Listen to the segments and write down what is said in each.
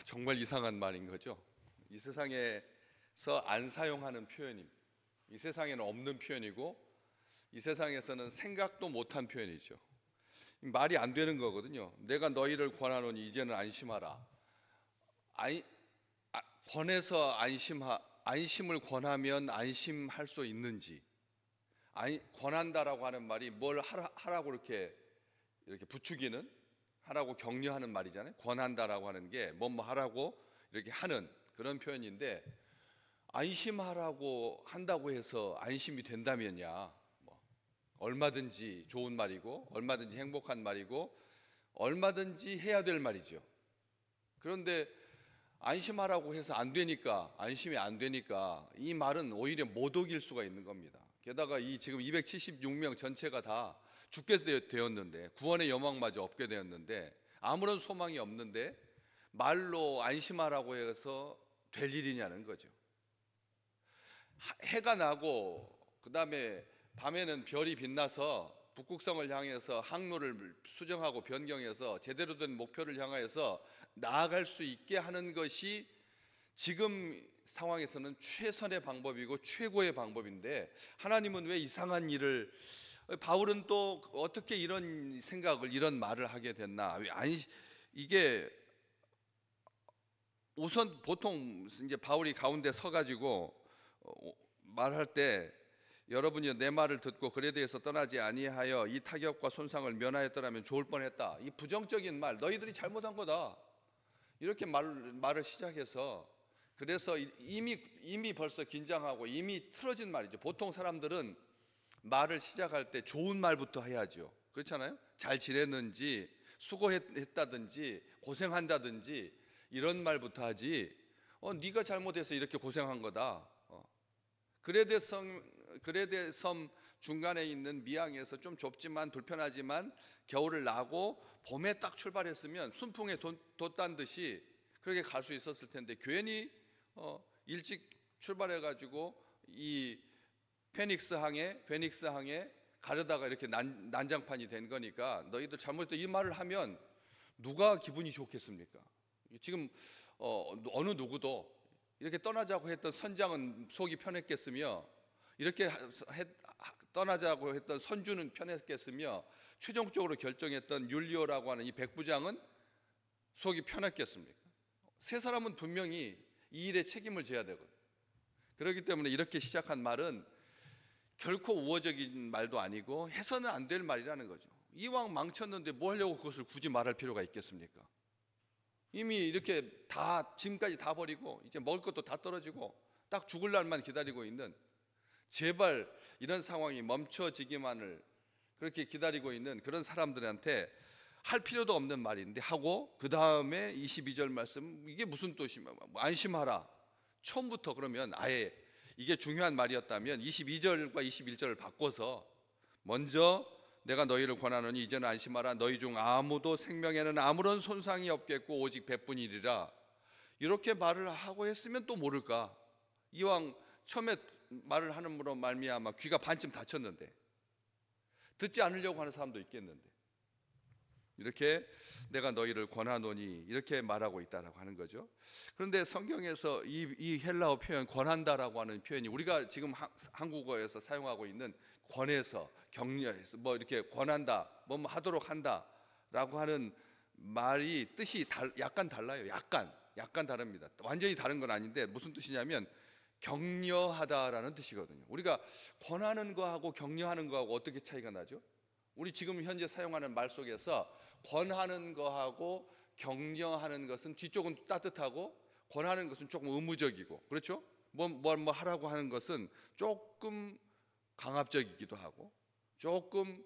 정말 이상한 말인 거죠. 이 세상에서 안 사용하는 표현입니다. 이 세상에는 없는 표현이고 이 세상에서는 생각도 못한 표현이죠. 말이 안 되는 거거든요. 내가 너희를 권하노니 이제는 안심하라. 권해서 안심을 권하면 안심할 수 있는지, 권한다라고 하는 말이 뭘 하라고 이렇게 부추기는, 하라고 격려하는 말이잖아요. 권한다라고 하는 게 뭐 하라고 이렇게 하는 그런 표현인데, 안심하라고 한다고 해서 안심이 된다면야 얼마든지 좋은 말이고 얼마든지 행복한 말이고 얼마든지 해야 될 말이죠. 그런데 안심하라고 해서 안 되니까, 안심이 안 되니까 이 말은 오히려 모독일 수가 있는 겁니다. 게다가 이 지금 276명 전체가 다 죽게 되었는데, 구원의 여망마저 없게 되었는데, 아무런 소망이 없는데 말로 안심하라고 해서 될 일이냐는 거죠. 해가 나고 그 다음에 밤에는 별이 빛나서 북극성을 향해서 항로를 수정하고 변경해서 제대로 된 목표를 향하여서 나아갈 수 있게 하는 것이 지금 상황에서는 최선의 방법이고 최고의 방법인데, 하나님은 왜 이상한 일을, 바울은 또 어떻게 이런 생각을, 이런 말을 하게 됐나? 아니, 이게 우선 보통 이제 바울이 가운데 서가지고 말할 때, 여러분이 내 말을 듣고 그에 대해서 떠나지 아니하여 이 타격과 손상을 면하였더라면 좋을 뻔했다. 이 부정적인 말, 너희들이 잘못한 거다, 이렇게 말을 시작해서, 그래서 이미 벌써 긴장하고 이미 틀어진 말이죠. 보통 사람들은 말을 시작할 때 좋은 말부터 해야죠. 그렇잖아요. 잘 지냈는지, 수고했다든지, 고생한다든지 이런 말부터 하지, 네가 잘못해서 이렇게 고생한 거다. 그레데 섬 중간에 있는 미항에서 좀 좁지만 불편하지만 겨울을 나고 봄에 딱 출발했으면 순풍에 돛단 듯이 그렇게 갈 수 있었을 텐데, 괜히 일찍 출발해가지고 이 페닉스 항에 가려다가 이렇게 난장판이 된 거니까, 너희들 잘못했다 이 말을 하면 누가 기분이 좋겠습니까? 지금 어느 누구도 이렇게 떠나자고 했던 선장은 속이 편했겠으며, 이렇게 떠나자고 했던 선주는 편했겠으며, 최종적으로 결정했던 율리오라고 하는 이 백부장은 속이 편했겠습니까? 세 사람은 분명히 이 일에 책임을 져야 되거든요. 그렇기 때문에 이렇게 시작한 말은 결코 우호적인 말도 아니고 해서는 안 될 말이라는 거죠. 이왕 망쳤는데 뭐 하려고 그것을 굳이 말할 필요가 있겠습니까? 이미 이렇게 다 짐까지 다 버리고 이제 먹을 것도 다 떨어지고 딱 죽을 날만 기다리고 있는, 제발 이런 상황이 멈춰지기만을 그렇게 기다리고 있는 그런 사람들한테 할 필요도 없는 말인데 하고, 그 다음에 22절 말씀, 이게 무슨 뜻이냐, 안심하라. 처음부터 그러면 아예 이게 중요한 말이었다면 22절과 21절을 바꿔서 먼저 내가 너희를 권하노니 이제는 안심하라. 너희 중 아무도 생명에는 아무런 손상이 없겠고 오직 배뿐이리라. 이렇게 말을 하고 했으면 또 모를까, 이왕 처음에 말을 하는 으로 말미암아 귀가 반쯤 닫혔는데 듣지 않으려고 하는 사람도 있겠는데, 이렇게 내가 너희를 권하노니 이렇게 말하고 있다라고 하는 거죠. 그런데 성경에서 이 헬라어 표현 권한다라고 하는 표현이 우리가 지금 한국어에서 사용하고 있는 권해서, 격려해서, 뭐 이렇게 권한다, 뭐 하도록 한다라고 하는 말이 뜻이 약간 달라요. 약간 다릅니다. 완전히 다른 건 아닌데 무슨 뜻이냐면 격려하다라는 뜻이거든요. 우리가 권하는 거하고 격려하는 거하고 어떻게 차이가 나죠? 우리 지금 현재 사용하는 말 속에서 권하는 거하고 격려하는 것은 뒤쪽은 따뜻하고, 권하는 것은 조금 의무적이고, 그렇죠? 뭐 하라고 하는 것은 조금 강압적이기도 하고 조금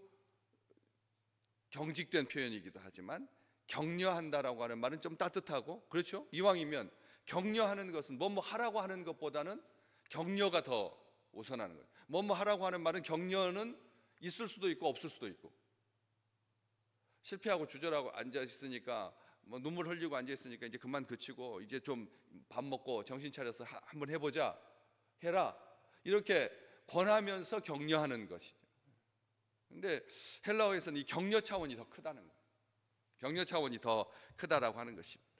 경직된 표현이기도 하지만, 격려한다라고 하는 말은 좀 따뜻하고, 그렇죠? 이왕이면 격려하는 것은 뭐 하라고 하는 것보다는 격려가 더 우선하는 거예요. 뭐 하라고 하는 말은 격려는 있을 수도 있고 없을 수도 있고, 실패하고 주저하고 앉아 있으니까 뭐 눈물 흘리고 앉아 있으니까 이제 그만 그치고 이제 좀 밥 먹고 정신 차려서 한번 해보자, 해라, 이렇게 권하면서 격려하는 것이죠. 근데 헬라어에서는 이 격려 차원이 더 크다는 거예요. 격려 차원이 더 크다라고 하는 것입니다.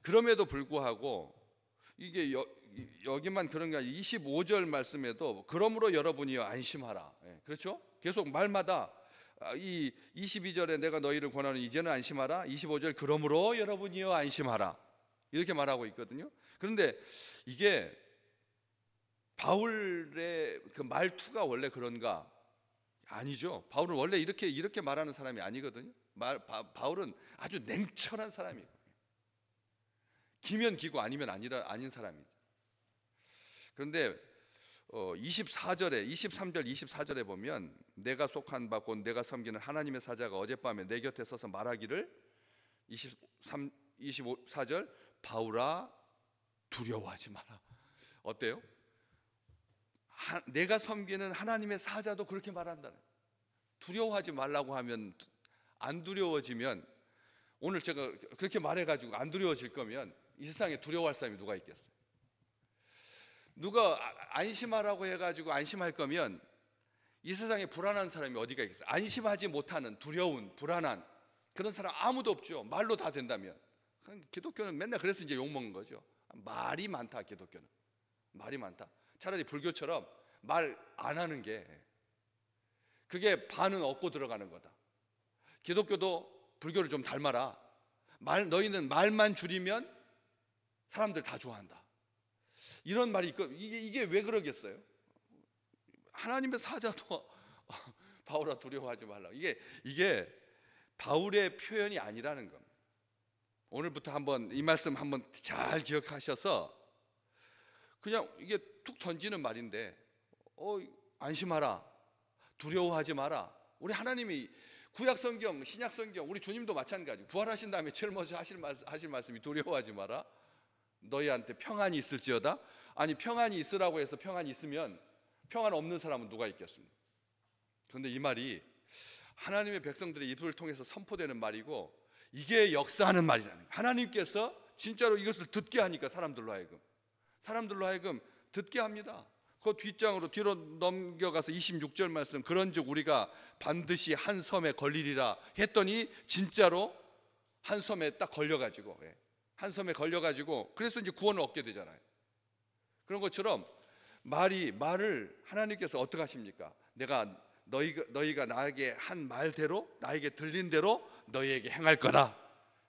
그럼에도 불구하고 이게 여기만 그런 게 아니라 25절 말씀에도 그러므로 여러분이여 안심하라. 그렇죠? 계속 말마다 이 22절에 내가 너희를 권하는 이제는 안심하라. 25절 그러므로 여러분이여 안심하라. 이렇게 말하고 있거든요. 그런데 이게 바울의 그 말투가 원래 그런가? 아니죠. 바울은 원래 이렇게 말하는 사람이 아니거든요. 바울은 아주 냉철한 사람이에요. 기면 기고 아니면 아닌 사람이에요. 그런데 23절 24절에 보면 내가 속한 바 곧 내가 섬기는 하나님의 사자가 어젯밤에 내 곁에 서서 말하기를 24절 바울아 두려워하지 마라. 어때요? 내가 섬기는 하나님의 사자도 그렇게 말한다는. 두려워하지 말라고 하면 안 두려워지면, 오늘 제가 그렇게 말해가지고 안 두려워질 거면 이 세상에 두려워할 사람이 누가 있겠어요? 누가 안심하라고 해가지고 안심할 거면 이 세상에 불안한 사람이 어디가 있겠어요? 안심하지 못하는, 두려운, 불안한 그런 사람 아무도 없죠. 말로 다 된다면. 기독교는 맨날 그래서 이제 욕먹는 거죠. 말이 많다. 기독교는 말이 많다. 차라리 불교처럼 말 안 하는 게, 그게 반은 얻고 들어가는 거다. 기독교도 불교를 좀 닮아라. 너희는 말만 줄이면 사람들 다 좋아한다. 이런 말이 있고, 이게 왜 그러겠어요? 하나님의 사자도 바울아 두려워하지 말라. 이게 바울의 표현이 아니라는 겁니다. 오늘부터 한번 이 말씀 한번 잘 기억하셔서, 그냥 이게 툭 던지는 말인데 안심하라, 두려워하지 마라. 우리 하나님이 구약 성경, 신약 성경, 우리 주님도 마찬가지. 부활하신 다음에 제일 먼저 하실 말씀이 두려워하지 마라. 너희한테 평안이 있을지어다. 아니, 평안이 있으라고 해서 평안이 있으면 평안 없는 사람은 누가 있겠습니까? 그런데 이 말이 하나님의 백성들의 입을 통해서 선포되는 말이고, 이게 역사하는 말이라는 거예요. 하나님께서 진짜로 이것을 듣게 하니까 사람들로 하여금 듣게 합니다. 그 뒷장으로 뒤로 넘겨가서 26절 말씀, 그런즉 우리가 반드시 한 섬에 걸리리라 했더니 진짜로 한 섬에 딱 걸려가지고, 한 섬에 걸려가지고, 그래서 이제 구원을 얻게 되잖아요. 그런 것처럼 말을 하나님께서 어떻게 하십니까? 너희가 나에게 한 말대로, 나에게 들린 대로 너희에게 행할 거다.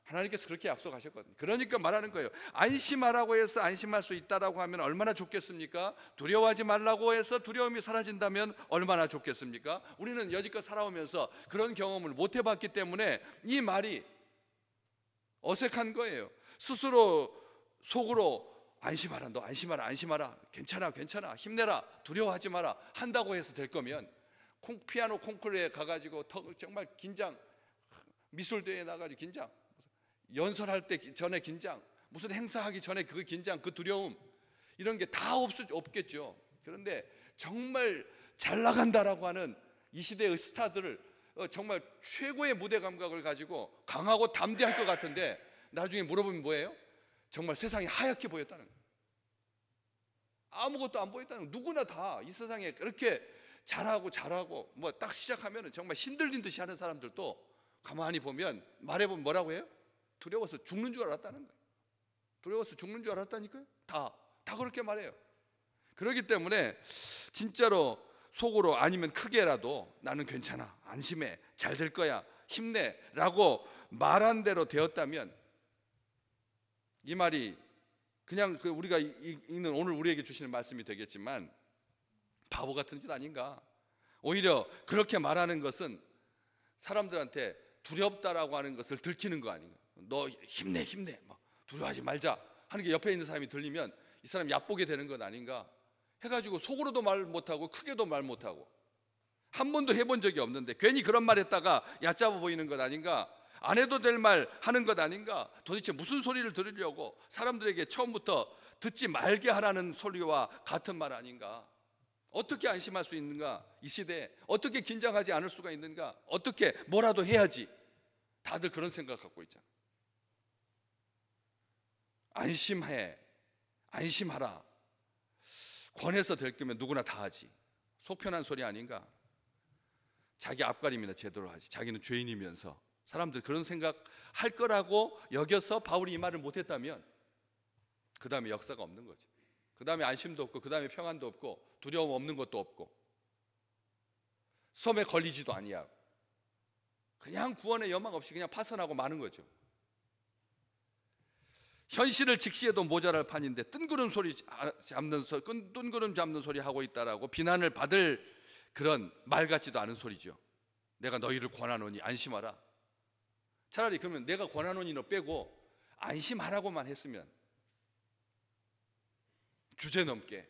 하나님께서 그렇게 약속하셨거든요. 그러니까 말하는 거예요. 안심하라고 해서 안심할 수 있다라고 하면 얼마나 좋겠습니까? 두려워하지 말라고 해서 두려움이 사라진다면 얼마나 좋겠습니까? 우리는 여지껏 살아오면서 그런 경험을 못 해봤기 때문에 이 말이 어색한 거예요. 스스로 속으로 안심하라, 너 안심하라, 괜찮아, 힘내라, 두려워하지 마라 한다고 해서 될 거면, 피아노 콩쿠르에 가가지고 정말 긴장, 미술대회에 나가지고 긴장, 연설할 때 전에 긴장, 무슨 행사하기 전에 그 긴장, 그 두려움, 이런 게 다 없겠죠. 그런데 정말 잘 나간다라고 하는 이 시대의 스타들을 정말 최고의 무대 감각을 가지고 강하고 담대할 것 같은데 나중에 물어보면 뭐예요? 정말 세상이 하얗게 보였다는 거예요. 아무것도 안 보였다는 거예요. 누구나 다 이 세상에 그렇게 잘하고 뭐 딱 시작하면 정말 신들린 듯이 하는 사람들도 가만히 보면, 말해보면 뭐라고 해요? 두려워서 죽는 줄 알았다는 거예요. 두려워서 죽는 줄 알았다니까요. 다 그렇게 말해요. 그렇기 때문에 진짜로 속으로 아니면 크게라도 나는 괜찮아, 안심해, 잘 될 거야, 힘내 라고 말한 대로 되었다면, 이 말이 그냥 우리가 읽는 오늘 우리에게 주시는 말씀이 되겠지만 바보 같은 짓 아닌가. 오히려 그렇게 말하는 것은 사람들한테 두렵다라고 하는 것을 들키는 거 아닌가. 너 힘내 뭐 두려워하지 말자 하는 게 옆에 있는 사람이 들리면 이 사람 얕보게 되는 것 아닌가 해가지고 속으로도 말 못하고 크게도 말 못하고 한 번도 해본 적이 없는데 괜히 그런 말 했다가 얕잡아 보이는 것 아닌가. 안 해도 될 말 하는 것 아닌가. 도대체 무슨 소리를 들으려고 사람들에게 처음부터 듣지 말게 하라는 소리와 같은 말 아닌가. 어떻게 안심할 수 있는가? 이 시대에 어떻게 긴장하지 않을 수가 있는가? 어떻게 뭐라도 해야지. 다들 그런 생각 갖고 있잖아. 안심하라. 권해서 될 거면 누구나 다 하지. 속 편한 소리 아닌가? 자기 앞가림이나 제대로 하지. 자기는 죄인이면서 사람들 그런 생각 할 거라고 여겨서 바울이 이 말을 못했다면 그 다음에 역사가 없는 거죠. 그 다음에 안심도 없고 그 다음에 평안도 없고 두려움 없는 것도 없고 섬에 걸리지도 아니하고 그냥 구원의 여망 없이 그냥 파선하고 마는 거죠. 현실을 직시해도 모자랄 판인데 뜬구름 잡는 소리 하고 있다라고 비난을 받을 그런 말 같지도 않은 소리죠. 내가 너희를 권하노니 안심하라. 차라리 그러면 내가 권하노니 너 빼고 안심하라고만 했으면 주제넘게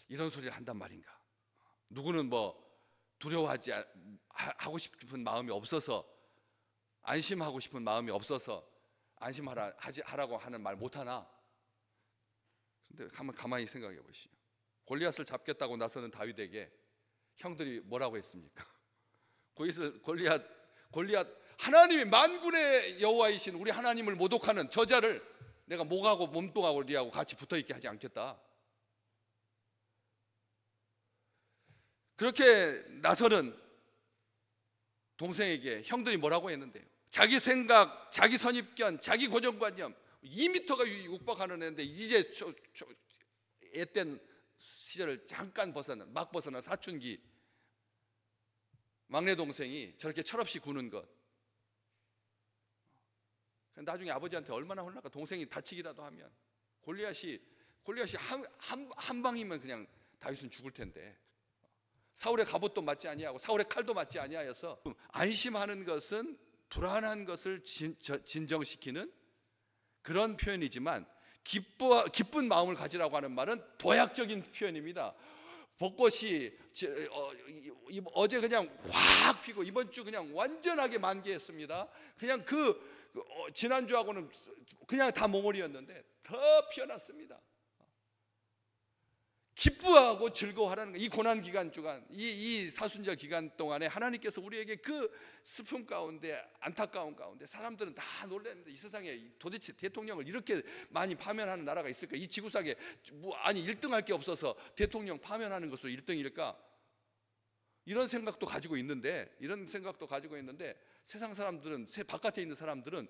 이런 소리를 한단 말인가. 누구는 뭐 두려워하지 하고 싶은 마음이 없어서 안심하고 싶은 마음이 없어서 하라고 하는 말 못하나? 근데 한번 가만히 생각해 보시죠. 골리앗을 잡겠다고 나서는 다윗에게 형들이 뭐라고 했습니까? 골리앗 하나님이 만군의 여호와이신 우리 하나님을 모독하는 저자를 내가 목하고 몸뚱하고 리하고 같이 붙어있게 하지 않겠다. 그렇게 나서는 동생에게 형들이 뭐라고 했는데요? 자기 생각, 자기 선입견, 자기 고정관념 2m가 육박하는 애인데 이제 앳된 시절을 잠깐 막 벗어난 사춘기 막내 동생이 저렇게 철없이 구는 것, 나중에 아버지한테 얼마나 혼날까. 동생이 다치기라도 하면 골리앗이 한 방이면 그냥 다윗은 죽을 텐데 사울의 갑옷도 맞지 아니하고 사울의 칼도 맞지 아니하여서 안심하는 것은 불안한 것을 진정시키는 그런 표현이지만 기쁜 마음을 가지라고 하는 말은 도약적인 표현입니다. 벚꽃이 어제 그냥 확 피고 이번 주 그냥 완전하게 만개했습니다. 그냥 지난주하고는 그냥 다 몽골이었는데 더 피어났습니다. 기뻐하고 즐거워하라는 거예요. 이 고난 기간 주간, 이 사순절 기간 동안에 하나님께서 우리에게 그 슬픔 가운데, 안타까운 가운데 사람들은 다 놀랐는데 이 세상에 도대체 대통령을 이렇게 많이 파면하는 나라가 있을까? 이 지구상에 1등 할 게 없어서 대통령 파면하는 것으로 1등일까? 이런 생각도 가지고 있는데 세상 사람들은, 바깥에 있는 사람들은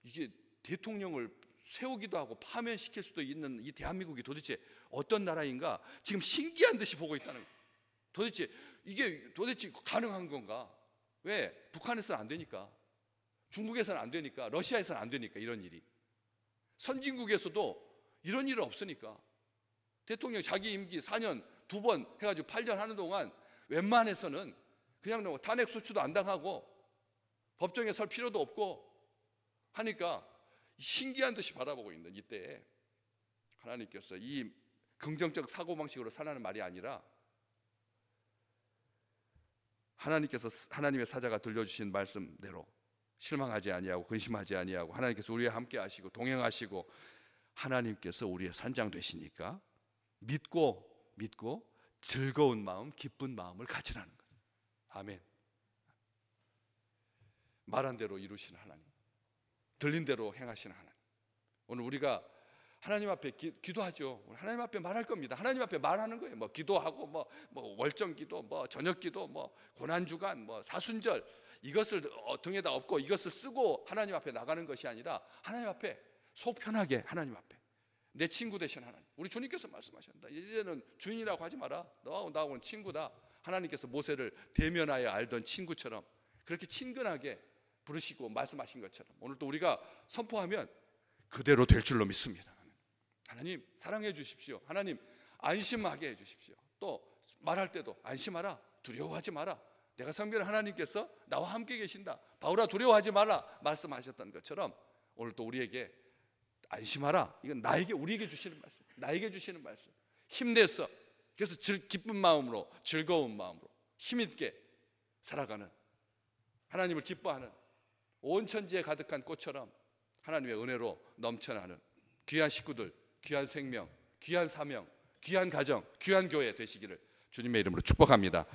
이게 대통령을 세우기도 하고 파면시킬 수도 있는 이 대한민국이 도대체 어떤 나라인가 지금 신기한 듯이 보고 있다는 거예요. 이게 도대체 가능한 건가? 왜? 북한에서는 안 되니까, 중국에서는 안 되니까, 러시아에서는 안 되니까. 이런 일이 선진국에서도 이런 일은 없으니까 대통령 자기 임기 4년 2번 해가지고 8년 하는 동안 웬만해서는 그냥 탄핵 소추도 안 당하고 법정에 설 필요도 없고 하니까 신기한 듯이 바라보고 있는 이때에 하나님께서 이 긍정적 사고방식으로 살라는 말이 아니라 하나님께서 하나님의 사자가 들려주신 말씀대로 실망하지 아니하고 근심하지 아니하고 하나님께서 우리와 함께 하시고 동행하시고 하나님께서 우리의 산장 되시니까 믿고 즐거운 마음, 기쁜 마음을 가지라는 거예요. 아멘. 말한 대로 이루시는 하나님, 들린 대로 행하시는 하나님. 오늘 우리가 하나님 앞에 기도하죠. 하나님 앞에 말할 겁니다. 하나님 앞에 말하는 거예요. 뭐 기도하고 뭐 월정 기도, 뭐 저녁 기도, 뭐 고난 주간, 뭐 사순절 이것을 등에다 업고 이것을 쓰고 하나님 앞에 나가는 것이 아니라 하나님 앞에 속 편하게, 하나님 앞에 내 친구 되신 하나님. 우리 주님께서 말씀하셨다. 이제는 주인이라고 하지 마라. 너하고 나하고는 친구다. 하나님께서 모세를 대면하여 알던 친구처럼 그렇게 친근하게 부르시고 말씀하신 것처럼 오늘 또 우리가 선포하면 그대로 될 줄로 믿습니다. 하나님 사랑해 주십시오. 하나님 안심하게 해 주십시오. 또 말할 때도 안심하라, 두려워하지 마라. 내가 섬기는 하나님께서 나와 함께 계신다. 바울아 두려워하지 마라 말씀하셨던 것처럼 오늘 또 우리에게 안심하라. 이건 우리에게 주시는 말씀, 나에게 주시는 말씀. 힘내서 그래서 기쁜 마음으로, 즐거운 마음으로 힘있게 살아가는, 하나님을 기뻐하는 온 천지에 가득한 꽃처럼 하나님의 은혜로 넘쳐나는 귀한 식구들, 귀한 생명, 귀한 사명, 귀한 가정, 귀한 교회 되시기를 주님의 이름으로 축복합니다.